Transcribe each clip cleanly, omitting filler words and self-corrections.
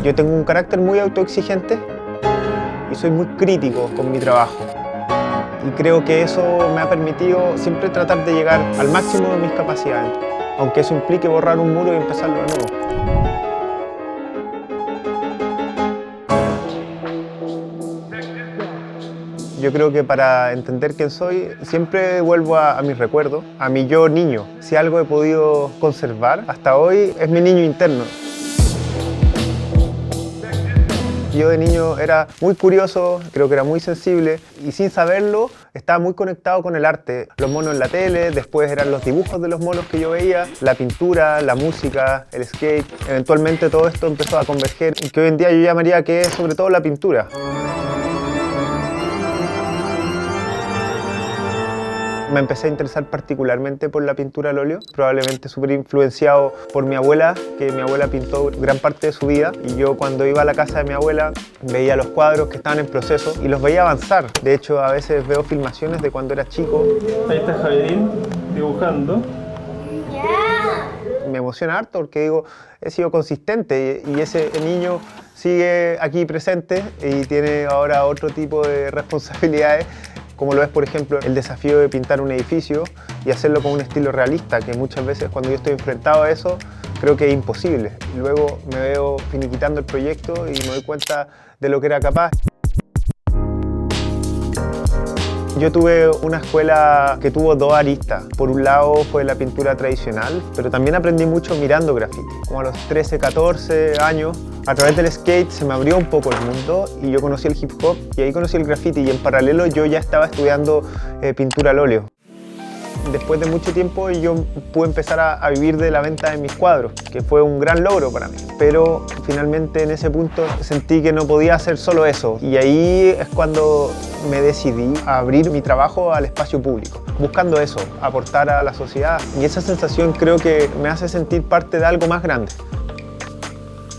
Yo tengo un carácter muy autoexigente y soy muy crítico con mi trabajo. Y creo que eso me ha permitido siempre tratar de llegar al máximo de mis capacidades, aunque eso implique borrar un muro y empezarlo de nuevo. Yo creo que para entender quién soy, siempre vuelvo a mis recuerdos, a mi yo niño. Si algo he podido conservar hasta hoy, es mi niño interno. Yo de niño era muy curioso, creo que era muy sensible y sin saberlo estaba muy conectado con el arte. Los monos en la tele, después eran los dibujos de los monos que yo veía, la pintura, la música, el skate. Eventualmente todo esto empezó a converger y que hoy en día yo llamaría que es sobre todo la pintura. Me empecé a interesar particularmente por la pintura al óleo, probablemente súper influenciado por mi abuela, que mi abuela pintó gran parte de su vida y yo cuando iba a la casa de mi abuela veía los cuadros que estaban en proceso y los veía avanzar. De hecho, a veces veo filmaciones de cuando era chico. Ahí está Javier dibujando. Me emociona harto porque digo, he sido consistente y ese niño sigue aquí presente y tiene ahora otro tipo de responsabilidades, como lo es, por ejemplo, el desafío de pintar un edificio y hacerlo con un estilo realista, que muchas veces cuando yo estoy enfrentado a eso, creo que es imposible. Luego me veo finiquitando el proyecto y me doy cuenta de lo que era capaz. Yo tuve una escuela que tuvo dos aristas. Por un lado fue la pintura tradicional, pero también aprendí mucho mirando graffiti. Como a los 13, 14 años, a través del skate se me abrió un poco el mundo y yo conocí el hip hop y ahí conocí el graffiti y en paralelo yo ya estaba estudiando pintura al óleo. Después de mucho tiempo yo pude empezar a vivir de la venta de mis cuadros, que fue un gran logro para mí. Pero finalmente en ese punto sentí que no podía hacer solo eso y ahí es cuando me decidí a abrir mi trabajo al espacio público, buscando eso, aportar a la sociedad y esa sensación creo que me hace sentir parte de algo más grande.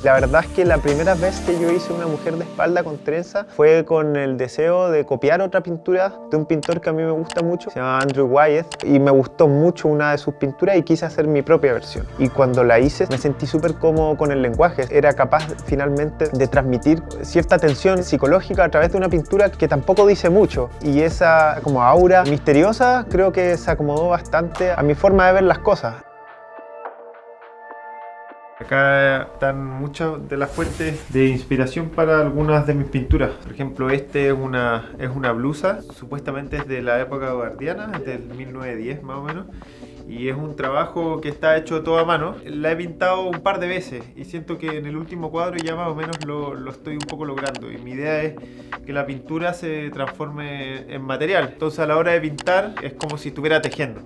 La verdad es que la primera vez que yo hice una mujer de espalda con trenza fue con el deseo de copiar otra pintura de un pintor que a mí me gusta mucho, se llama Andrew Wyeth, y me gustó mucho una de sus pinturas y quise hacer mi propia versión. Y cuando la hice me sentí súper cómodo con el lenguaje, era capaz finalmente de transmitir cierta tensión psicológica a través de una pintura que tampoco dice mucho y esa como aura misteriosa creo que se acomodó bastante a mi forma de ver las cosas. Acá están muchas de las fuentes de inspiración para algunas de mis pinturas. Por ejemplo, este es una blusa, supuestamente es de la época guardiana, es del 1910 más o menos. Y es un trabajo que está hecho todo a mano. La he pintado un par de veces y siento que en el último cuadro ya más o menos lo estoy un poco logrando. Y mi idea es que la pintura se transforme en material. Entonces a la hora de pintar es como si estuviera tejiendo.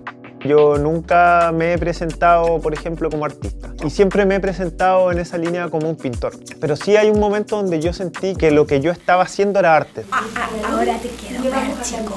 Yo nunca me he presentado, por ejemplo, como artista y siempre me he presentado en esa línea como un pintor. Pero sí hay un momento donde yo sentí que lo que yo estaba haciendo era arte. Ahora te quiero ver, chico.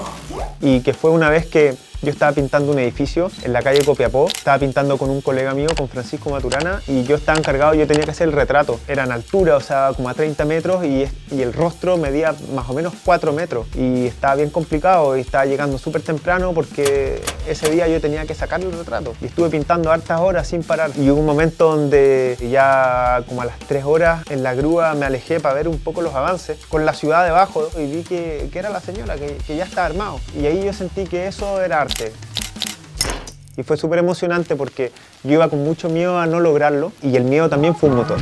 Y que fue una vez que yo estaba pintando un edificio en la calle Copiapó, estaba pintando con un colega mío, con Francisco Maturana, y yo estaba encargado, yo tenía que hacer el retrato. Era en altura, o sea, como a 30 metros y el rostro medía más o menos 4 metros. Y estaba bien complicado y estaba llegando súper temprano porque ese día yo tenía que sacar el retrato. Y estuve pintando hartas horas sin parar. Y hubo un momento donde ya como a las 3 horas en la grúa me alejé para ver un poco los avances con la ciudad debajo y vi que era la señora, que ya estaba armado. Y ahí yo sentí que eso era arte. Y fue súper emocionante porque yo iba con mucho miedo a no lograrlo y el miedo también fue un motor.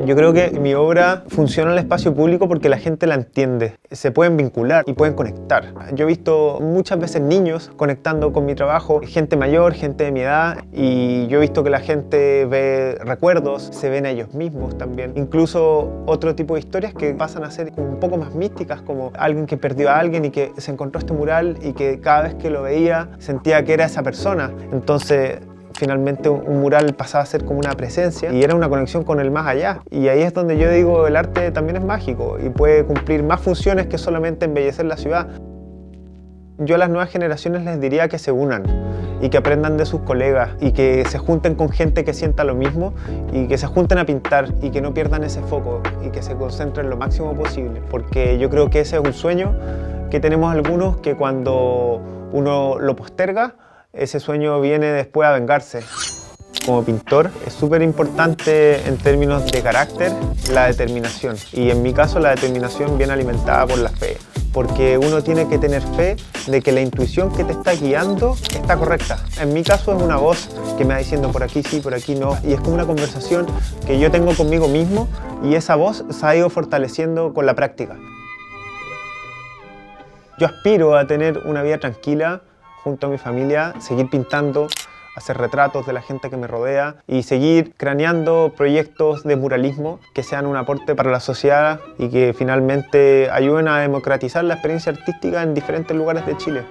Yo creo que mi obra funciona en el espacio público porque la gente la entiende, se pueden vincular y pueden conectar. Yo he visto muchas veces niños conectando con mi trabajo, gente mayor, gente de mi edad, y yo he visto que la gente ve recuerdos, se ven a ellos mismos también. Incluso otro tipo de historias que pasan a ser un poco más místicas, como alguien que perdió a alguien y que se encontró este mural y que cada vez que lo veía sentía que era esa persona. Entonces, finalmente un mural pasaba a ser como una presencia y era una conexión con el más allá. Y ahí es donde yo digo, el arte también es mágico y puede cumplir más funciones que solamente embellecer la ciudad. Yo a las nuevas generaciones les diría que se unan y que aprendan de sus colegas y que se junten con gente que sienta lo mismo y que se junten a pintar y que no pierdan ese foco y que se concentren lo máximo posible, porque yo creo que ese es un sueño que tenemos algunos que cuando uno lo posterga ese sueño viene después a vengarse. Como pintor es súper importante en términos de carácter la determinación, y en mi caso la determinación viene alimentada por la fe, porque uno tiene que tener fe de que la intuición que te está guiando está correcta. En mi caso es una voz que me va diciendo por aquí sí, por aquí no, y es como una conversación que yo tengo conmigo mismo, y esa voz se ha ido fortaleciendo con la práctica. Yo aspiro a tener una vida tranquila junto a mi familia, seguir pintando, hacer retratos de la gente que me rodea y seguir craneando proyectos de muralismo que sean un aporte para la sociedad y que finalmente ayuden a democratizar la experiencia artística en diferentes lugares de Chile.